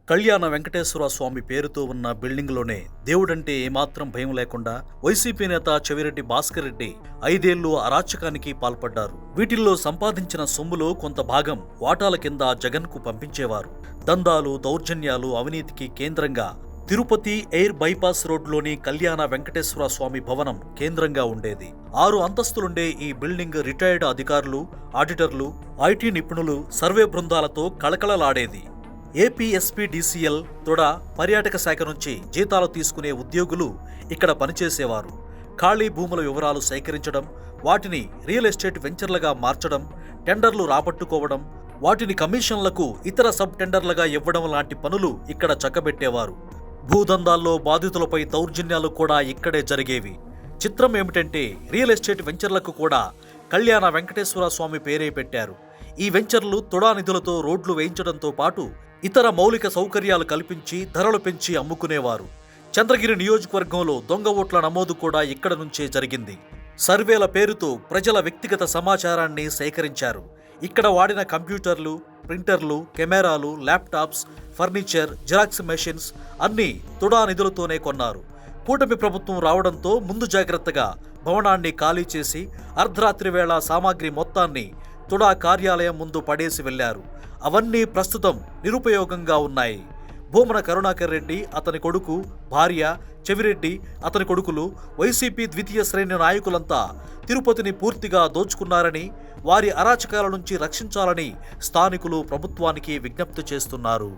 కళ్యాణ వెంకటేశ్వర స్వామి పేరుతో ఉన్న బిల్డింగ్లోనే దేవుడంటే ఏమాత్రం భయం లేకుండా వైసీపీ నేత చెవిరెడ్డి భాస్కర్ రెడ్డి 5 ఏళ్లు అరాచకానికి పాల్పడ్డారు. వీటిల్లో సంపాదించిన సొమ్ములో కొంత భాగం వాటాల కింద జగన్కు పంపించేవారు. దందాలు, దౌర్జన్యాలు, అవినీతికి కేంద్రంగా తిరుపతి ఎయిర్ బైపాస్ రోడ్లోని కళ్యాణ వెంకటేశ్వర స్వామి భవనం కేంద్రంగా ఉండేది. 6 అంతస్తులుండే ఈ బిల్డింగ్ రిటైర్డ్ అధికారులు, ఆడిటర్లు, ఐటీ నిపుణులు, సర్వే బృందాలతో కళకళలాడేది. ఏపీఎస్పీడీసీఎల్, తొడ, పర్యాటక శాఖ నుంచి జీతాలు తీసుకునే ఉద్యోగులు ఇక్కడ పనిచేసేవారు. ఖాళీ భూముల వివరాలు సేకరించడం, వాటిని రియల్ ఎస్టేట్ వెంచర్లుగా మార్చడం, టెండర్లు రాబట్టుకోవడం, వాటిని కమిషన్లకు ఇతర సబ్ టెండర్లుగా ఇవ్వడం లాంటి పనులు ఇక్కడ చక్కబెట్టేవారు. భూదందాల్లో బాధితులపై దౌర్జన్యాలు కూడా ఇక్కడే జరిగేవి. చిత్రం ఏమిటంటే రియల్ ఎస్టేట్ వెంచర్లకు కూడా కళ్యాణ వెంకటేశ్వర స్వామి పేరే పెట్టారు. ఈ వెంచర్లు తొడా నిధులతో రోడ్లు వేయించడంతో పాటు ఇతర మౌలిక సౌకర్యాలు కల్పించి ధరలు పెంచి అమ్ముకునేవారు. చంద్రగిరి నియోజకవర్గంలో దొంగ ఓట్ల నమోదు కూడా ఇక్కడ నుంచే జరిగింది. సర్వేల పేరుతో ప్రజల వ్యక్తిగత సమాచారాన్ని సేకరించారు. ఇక్కడ వాడిన కంప్యూటర్లు, ప్రింటర్లు, కెమెరాలు, ల్యాప్టాప్స్, ఫర్నిచర్, జిరాక్స్ మెషిన్స్ అన్నీ తొడా నిధులతోనే కొన్నారు. కూటమి ప్రభుత్వం రావడంతో ముందు జాగ్రత్తగా భవనాన్ని ఖాళీ చేసి అర్ధరాత్రి వేళ సామాగ్రి మొత్తాన్ని తొడా కార్యాలయం ముందు పడేసి వెళ్లారు. అవన్నీ ప్రస్తుతం నిరుపయోగంగా ఉన్నాయి. భూమన కరుణాకర్ రెడ్డి, అతని కొడుకు, భార్య, చెవిరెడ్డి, అతని కొడుకులు, వైసీపీ ద్వితీయ శ్రేణి నాయకులంతా తిరుపతిని పూర్తిగా దోచుకున్నారని, వారి అరాచకాల నుంచి రక్షించాలని స్థానికులు ప్రభుత్వానికి విజ్ఞప్తి చేస్తున్నారు.